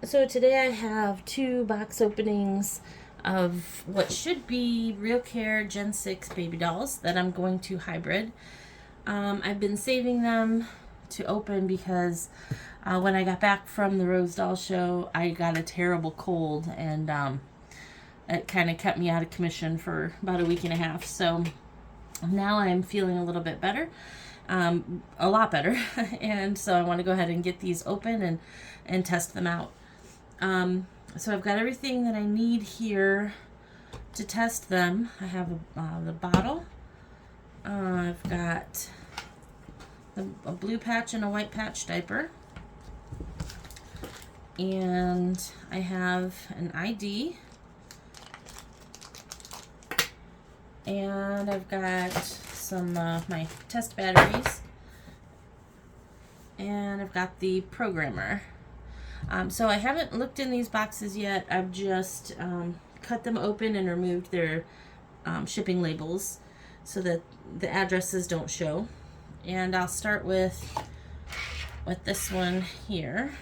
So today I have 2 box openings of what should be RealCare Gen 6 baby dolls that I'm going to hybrid. I've been saving them to open because when I got back from the Rose Doll Show, I got a terrible cold, and it kind of kept me out of commission for about a week and a half. So now I'm feeling a little bit better, a lot better, and so I want to go ahead and get these open and test them out. So I've got everything that I need here to test them. I have the bottle. I've got a blue patch and a white patch diaper. And I have an ID. And I've got some my test batteries. And I've got the programmer. So I haven't looked in these boxes yet. I've just cut them open and removed their shipping labels so that the addresses don't show. And I'll start with this one here.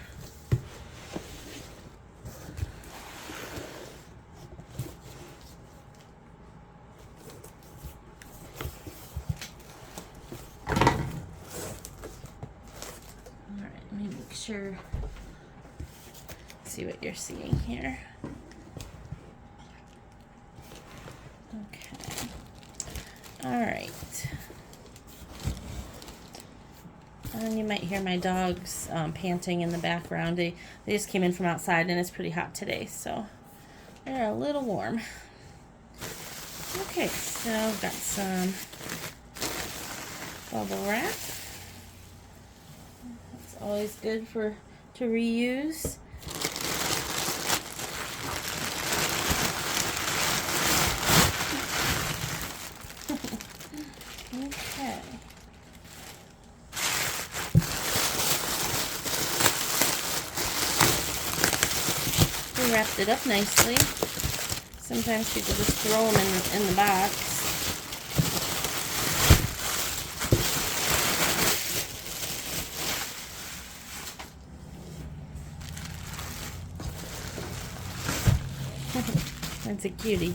All right, let me make sure. See what you're seeing here. Okay. All right. And you might hear my dogs panting in the background. They just came in from outside, and it's pretty hot today, so they're a little warm. Okay, so I've got some bubble wrap. It's always good to reuse. Okay. We wrapped it up nicely. Sometimes people just throw them in the box. That's a cutie.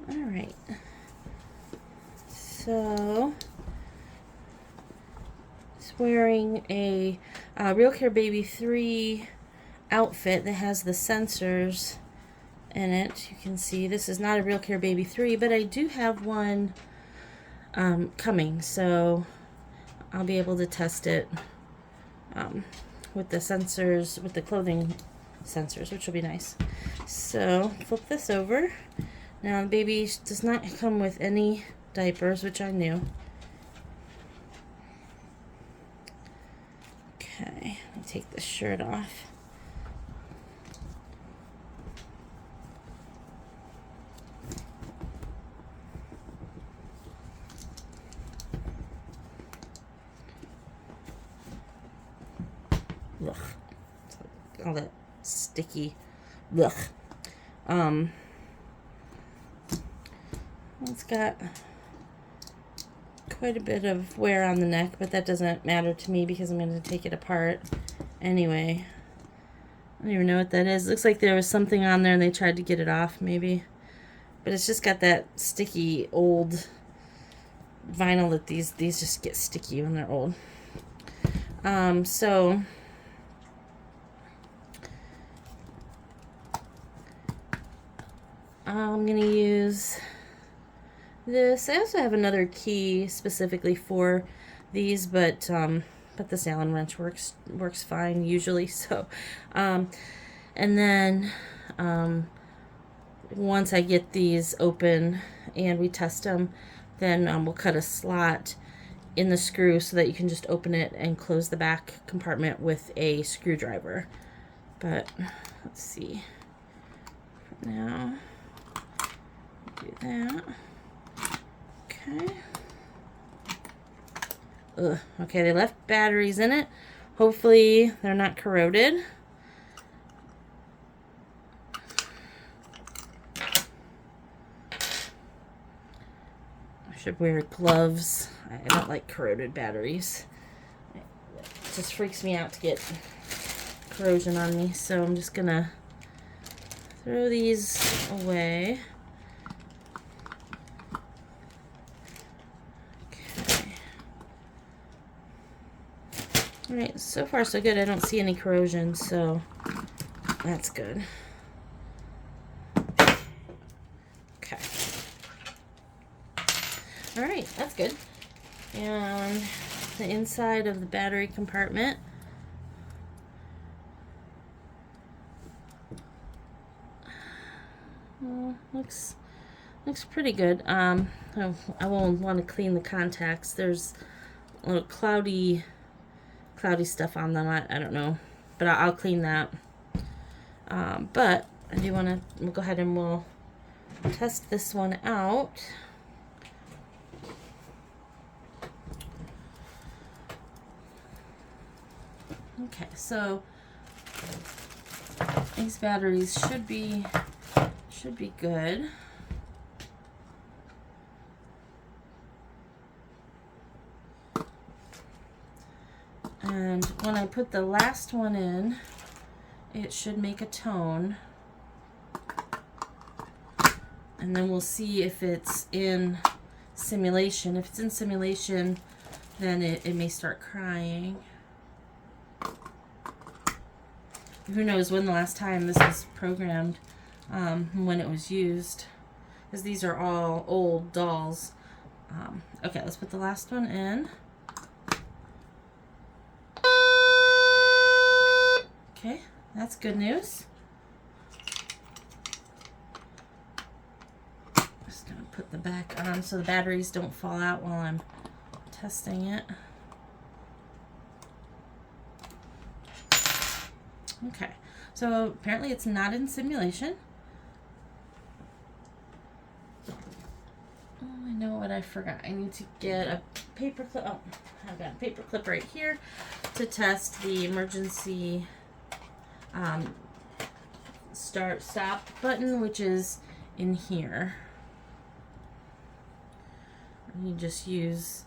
Alright, so it's wearing a RealCare Baby 3 outfit that has the sensors in it. You can see this is not a RealCare Baby 3, but I do have one coming, so I'll be able to test it with the sensors, with the clothing sensors, which will be nice. So flip this over. Now the baby does not come with any diapers, which I knew. Okay, let me take the shirt off. Ugh. All that sticky. Ugh. It's got quite a bit of wear on the neck, but that doesn't matter to me because I'm going to take it apart anyway. I don't even know what that is. Looks like there was something on there and they tried to get it off maybe. But it's just got that sticky old vinyl that these just get sticky when they're old. So I'm going to use this. I also have another key specifically for these, but this Allen wrench works fine usually. So, and then once I get these open and we test them, then we'll cut a slot in the screw so that you can just open it and close the back compartment with a screwdriver. But let's see. For now, do that. Okay. Ugh. Okay, they left batteries in it. Hopefully they're not corroded. I should wear gloves. I don't like corroded batteries. It just freaks me out to get corrosion on me, so I'm just gonna throw these away. Okay. Alright, so far so good. I don't see any corrosion, so that's good. Okay. Alright, that's good. And the inside of the battery compartment. Looks pretty good. I won't want to clean the contacts. There's a little cloudy stuff on them. I don't know, but I'll clean that. But I do want to. We'll go ahead and we'll test this one out. Okay, so these batteries should be good. And when I put the last one in, it should make a tone. And then we'll see if it's in simulation. If it's in simulation, then it may start crying. Who knows when the last time this was programmed, when it was used, because these are all old dolls. Okay, let's put the last one in. Okay, that's good news. Just gonna put the back on so the batteries don't fall out while I'm testing it. Okay, so apparently it's not in simulation. Oh, I know what I forgot. I need to get a paper clip. Oh, I've got a paper clip right here to test the emergency stop button, which is in here. You just use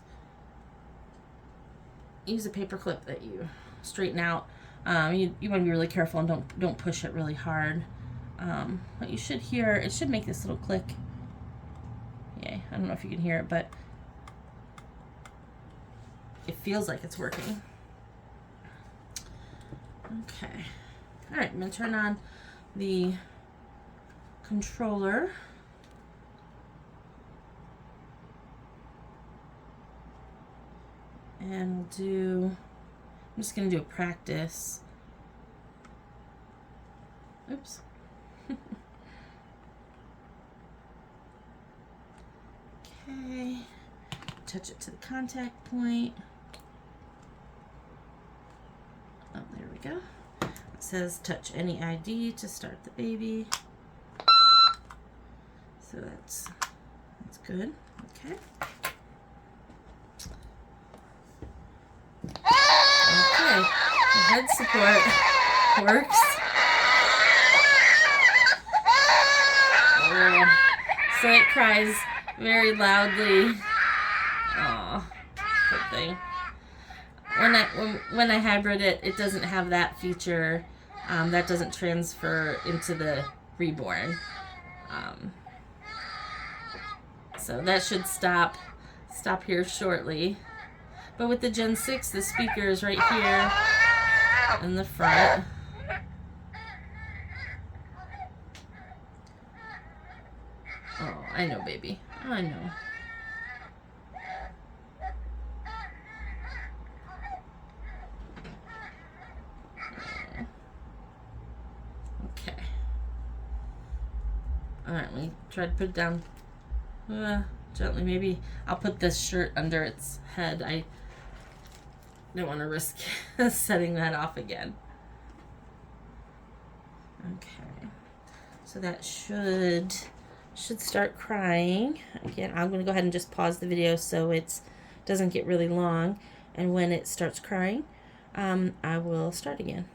a paper clip that you straighten out. You want to be really careful and don't push it really hard. But you should hear, it should make this little click. Yay, I don't know if you can hear it, but it feels like it's working. Okay. All right, I'm going to turn on the controller. And I'm just going to do a practice. Oops. Okay. Touch it to the contact point. Oh, there we go. It says touch any ID to start the baby. So that's good. Okay. Okay. The head support works. Oh. So it cries very loudly. Aw, good thing. When I hybrid it, it doesn't have that feature. That doesn't transfer into the reborn. So that should stop here shortly. But with the Gen 6, the speaker is right here in the front. Oh, I know, baby. I know. Okay. Alright, let me try to put it down gently. Maybe I'll put this shirt under its head. I don't want to risk setting that off again. Okay. So that should start crying. Again, I'm going to go ahead and just pause the video so it doesn't get really long. and when it starts crying, I will start again.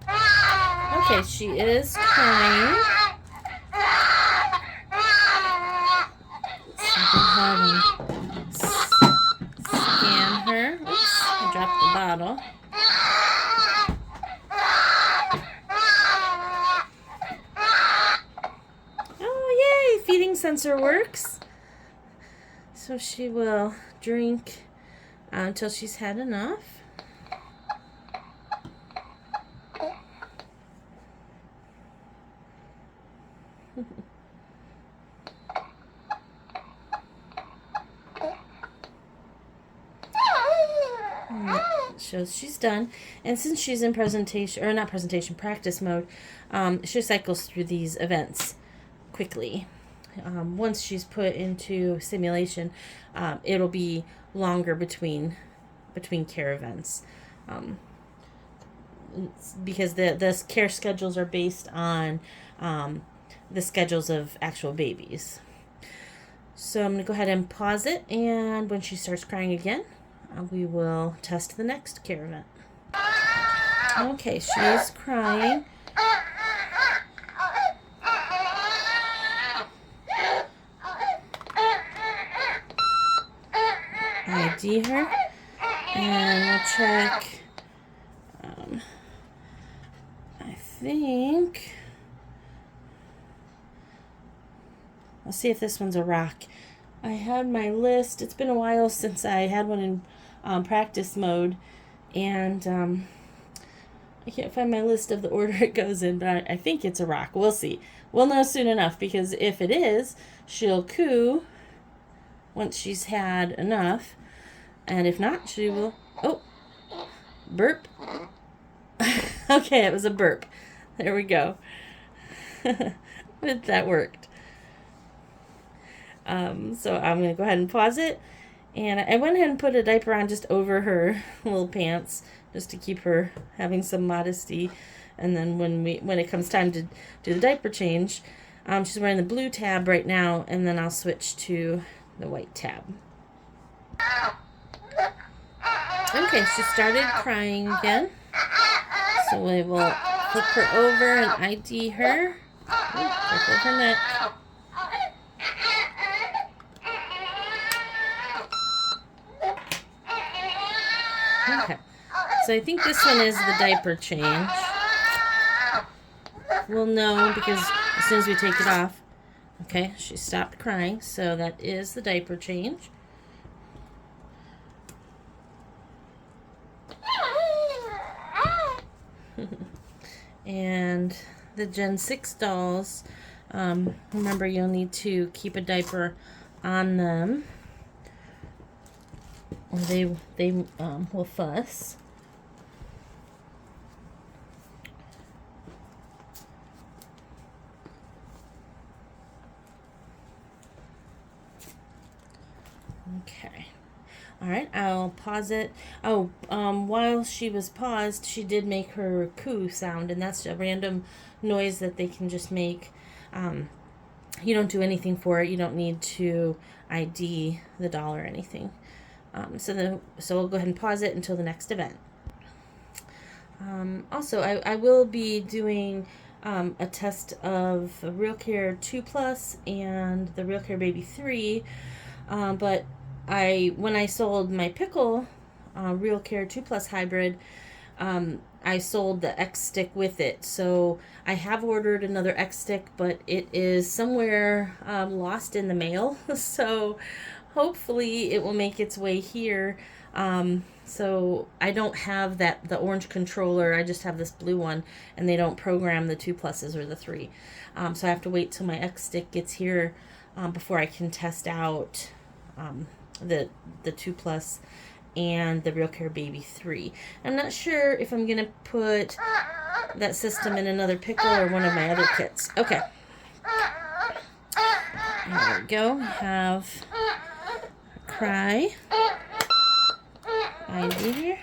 Okay, she is crying. So go ahead and scan her. Oops, I dropped the bottle. Oh, yay! Feeding sensor works. So she will drink until she's had enough. Shows she's done, and since she's in practice mode, she cycles through these events quickly. Once she's put into simulation, it'll be longer between care events, because the care schedules are based on the schedules of actual babies. So I'm going to go ahead and pause it, and when she starts crying again, we will test the next care event. Okay, she's crying. ID her, and we'll check. I think. Let's see if this one's a rock. I had my list. It's been a while since I had one in practice mode, and I can't find my list of the order it goes in, but I think it's a rock. We'll see. We'll know soon enough, because if it is, she'll coo once she's had enough, and if not, she will... Oh, burp. Okay, it was a burp. There we go. That worked. So I'm going to go ahead and pause it. And I went ahead and put a diaper on just over her little pants, just to keep her having some modesty. And then when it comes time to do the diaper change, she's wearing the blue tab right now, and then I'll switch to the white tab. Okay, she started crying again. So we will flip her over and ID her. Careful of her neck. Okay, so I think this one is the diaper change. We'll know because as soon as we take it off. Okay, she stopped crying, so that is the diaper change. And the Gen 6 dolls, remember you'll need to keep a diaper on them, or they will fuss. Okay. All right, I'll pause it. Oh, while she was paused, she did make her coo sound, and that's a random noise that they can just make. You don't do anything for it. You don't need to ID the doll or anything. So we'll go ahead and pause it until the next event. Also, I will be doing a test of the RealCare 2 Plus and the RealCare Baby 3, but when I sold my Pickle RealCare 2 Plus hybrid, I sold the X stick with it. So I have ordered another X stick, but it is somewhere lost in the mail. So hopefully it will make its way here. So I don't have the orange controller. I just have this blue one, and they don't program the 2 Pluses or the 3. So I have to wait till my X stick gets here before I can test out the 2 Plus and the RealCare Baby 3. I'm not sure if I'm going to put that system in another Pickle or one of my other kits. Okay. There we go. We have Cry. ID here.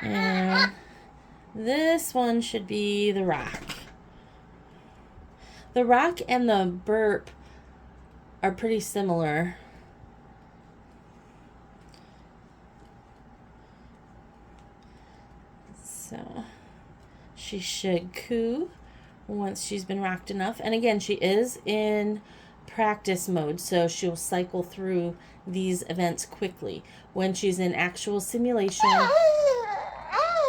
And this one should be the Rock. The Rock and the Burp are pretty similar. She should coo once she's been rocked enough. And again, she is in practice mode, so she'll cycle through these events quickly. When she's in actual simulation,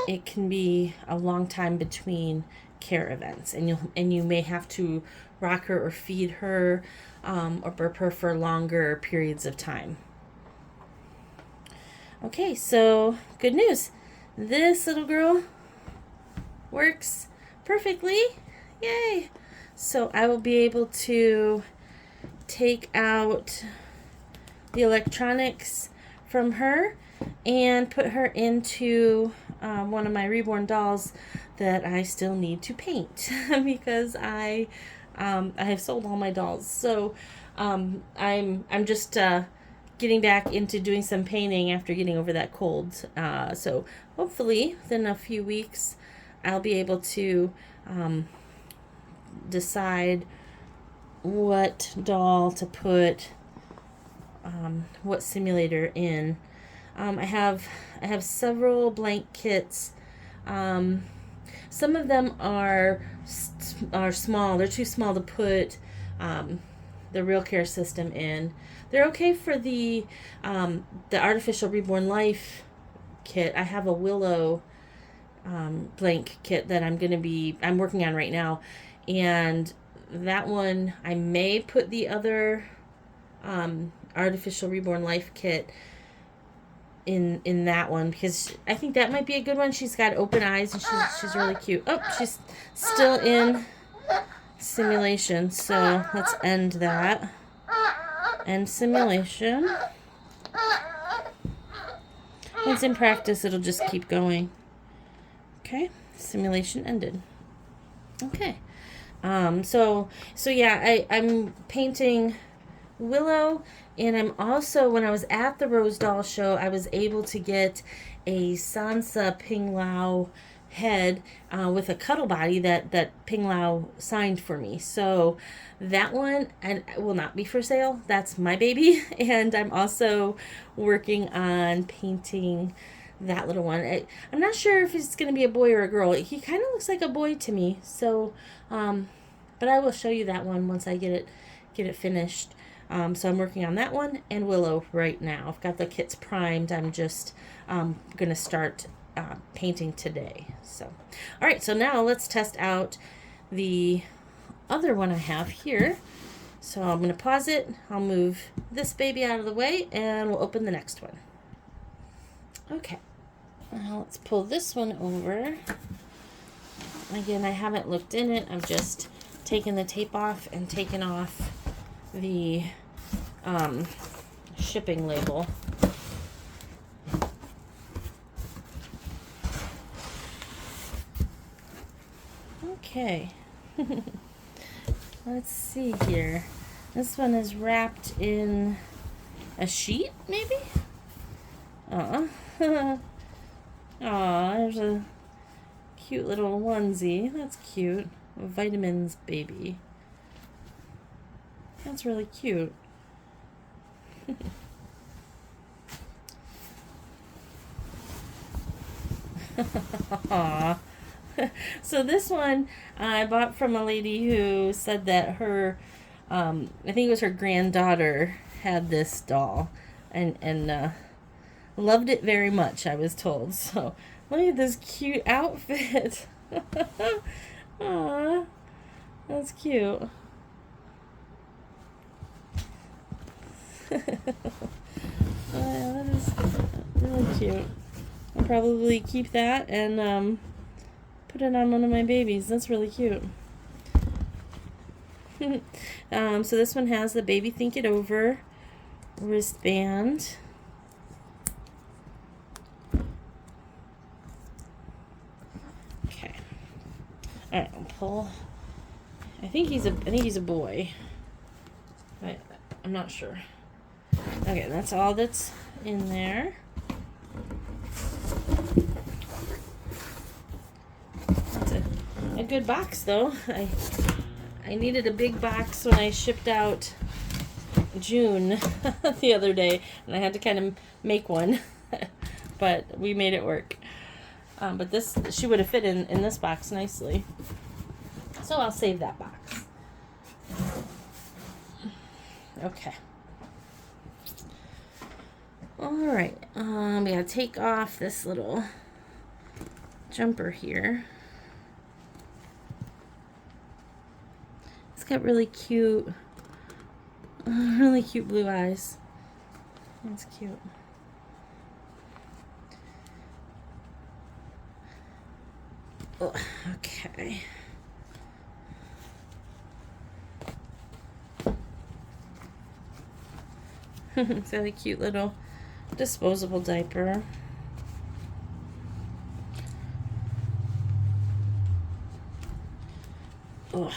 it can be a long time between care events, and you may have to rock her or feed her or burp her for longer periods of time. Okay, so good news. This little girl works perfectly. Yay! So I will be able to take out the electronics from her and put her into one of my reborn dolls that I still need to paint because I have sold all my dolls. So I'm just getting back into doing some painting after getting over that cold. So hopefully within a few weeks I'll be able to decide what doll to put what simulator in. I have several blank kits. Some of them are small. They're too small to put the RealCare system in. They're okay for the artificial reborn life kit. I have a Willow blank kit that I'm working on right now, and that one I may put the other artificial reborn life kit in that one, because I think that might be a good one. She's got open eyes and she's really cute. Oh, she's still in simulation, so let's end that. End simulation. Once in practice, it'll just keep going. Okay, simulation ended. Okay, so yeah, I'm painting Willow, and I'm also, when I was at the Rose Doll Show, I was able to get a Sansa Ping Lao head with a cuddle body that Ping Lao signed for me. So that one will not be for sale. That's my baby, and I'm also working on painting that little one. I'm not sure if it's going to be a boy or a girl. He kind of looks like a boy to me. So, but I will show you that one once I get it finished. So I'm working on that one and Willow right now. I've got the kits primed. I'm just going to start painting today. So, all right. So now let's test out the other one I have here. So I'm going to pause it. I'll move this baby out of the way and we'll open the next one. Okay. Now let's pull this one over. Again, I haven't looked in it. I've just taken the tape off and taken off the shipping label. Okay. Let's see here. This one is wrapped in a sheet, maybe? Aw, there's a cute little onesie. That's cute. A vitamins baby. That's really cute. Aww. So this one I bought from a lady who said that her, I think it was her granddaughter had this doll and loved it very much, I was told. So look at this cute outfit. Aww, that's cute. That is really cute. I'll probably keep that and put it on one of my babies. That's really cute. So this one has the Baby Think It Over wristband. Okay. All right, I'll pull. I think he's a boy. But I'm not sure. Okay, that's all that's in there. That's a good box, though. I needed a big box when I shipped out June the other day, and I had to kind of make one, but we made it work. But this, she would have fit in this box nicely. So I'll save that box. Okay. Alright, we gotta take off this little jumper here. It's got really cute blue eyes. That's cute. Oh, okay. It's got a cute little disposable diaper. Ugh.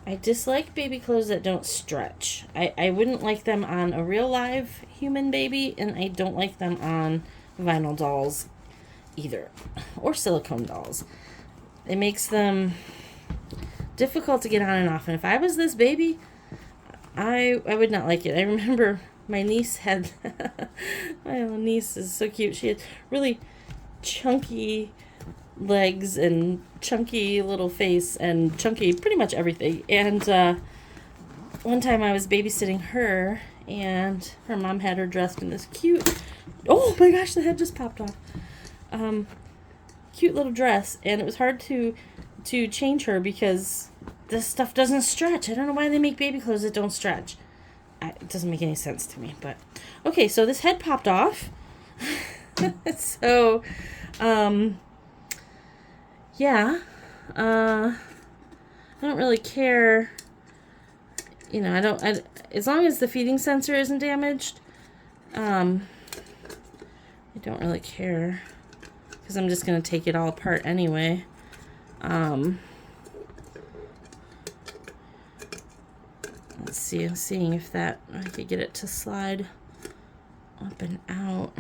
I dislike baby clothes that don't stretch. I wouldn't like them on a real live human baby, and I don't like them on vinyl dolls either, or silicone dolls. It makes them difficult to get on and off, and if I was this baby, I would not like it. I remember my niece had, my little niece is so cute. She had really chunky legs and chunky little face and chunky pretty much everything. And one time I was babysitting her, and her mom had her dressed in this cute, oh my gosh, the head just popped off. Cute little dress, and it was hard to change her because this stuff doesn't stretch. I don't know why they make baby clothes that don't stretch. It doesn't make any sense to me, but okay, so this head popped off. So yeah, I don't really care, you know, as long as the feeding sensor isn't damaged, I don't really care, because I'm just going to take it all apart anyway. Let's see, I'm seeing if I could get it to slide up and out.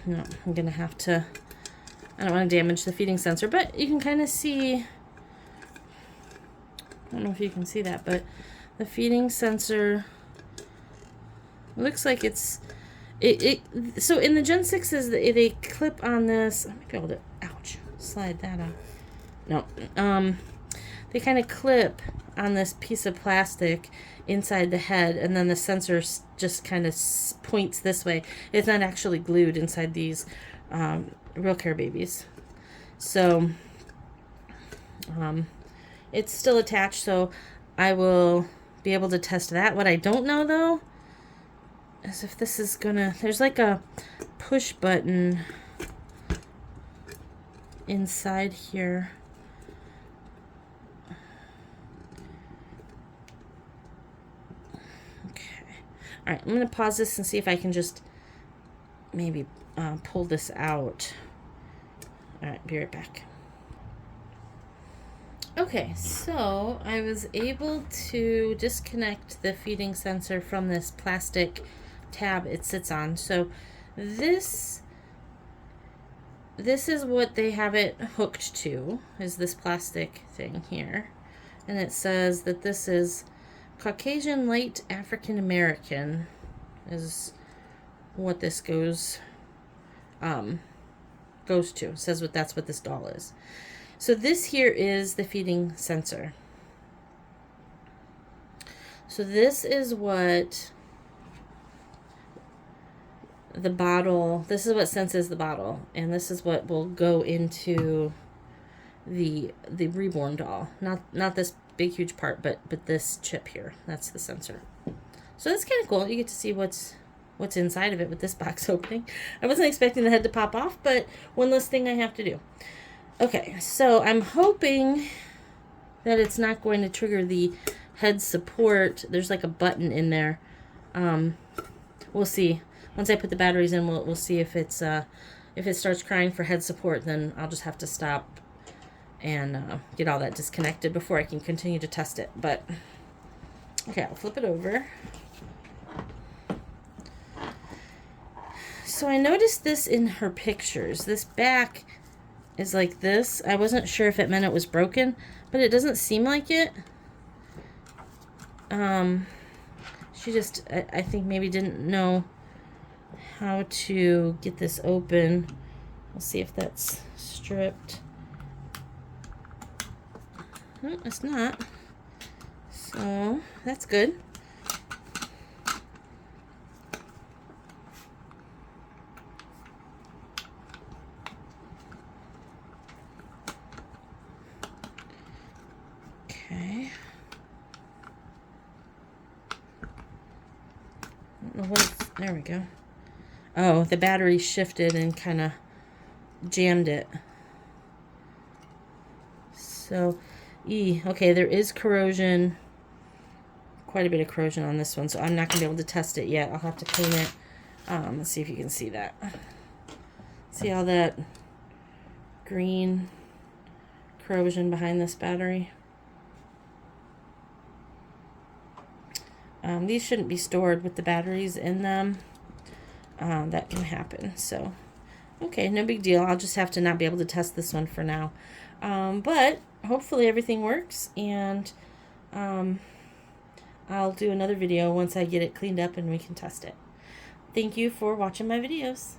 No, I'm gonna have to, I don't want to damage the feeding sensor, but you can kind of see, I don't know if you can see that, but the feeding sensor looks like so in the Gen 6s, they clip on this. I might be able to, ouch, slide that out. No, they kind of clip on this piece of plastic inside the head, and then the sensor just kind of points this way. It's not actually glued inside these RealCare babies. So it's still attached, so I will be able to test that. What I don't know, though, is if this is gonna, there's like a push button inside here. All right, I'm going to pause this and see if I can just maybe pull this out. All right, be right back. Okay, so I was able to disconnect the feeding sensor from this plastic tab it sits on. So this is what they have it hooked to, is this plastic thing here. And it says that this is Caucasian Light African American is what this goes to. It says that's what this doll is. So this here is the feeding sensor. So this is what the bottle, this is what senses the bottle, and this is what will go into the reborn doll. Not this big huge part, but this chip here, that's the sensor. So that's kind of cool. You get to see what's inside of it with this box opening. I wasn't expecting the head to pop off, but one less thing I have to do. Okay, so I'm hoping that it's not going to trigger the head support. There's like a button in there. We'll see. Once I put the batteries in, we'll see if it starts crying for head support. Then I'll just have to stop and get all that disconnected before I can continue to test it. But okay, I'll flip it over. So I noticed this in her pictures. This back is like this. I wasn't sure if it meant it was broken, but it doesn't seem like it. She She just, I think maybe didn't know how to get this open. We'll see if that's stripped. No, it's not. So that's good. Okay. I don't know what it's, there we go. Oh, the battery shifted and kind of jammed it. So, okay, there is corrosion, quite a bit of corrosion on this one, so I'm not going to be able to test it yet. I'll have to clean it. Let's see if you can see that. See all that green corrosion behind this battery? These shouldn't be stored with the batteries in them. That can happen. So, okay, no big deal. I'll just have to not be able to test this one for now. But hopefully everything works, and I'll do another video once I get it cleaned up and we can test it. Thank you for watching my videos.